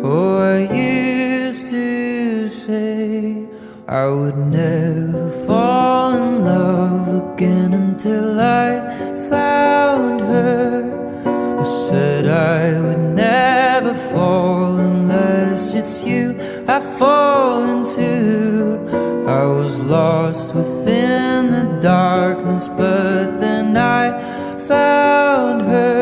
Oh, I used to say I would never fall in love again until I found her. I said I would never fall unless it's you I fall into. I was lost within the darkness, but then I found her.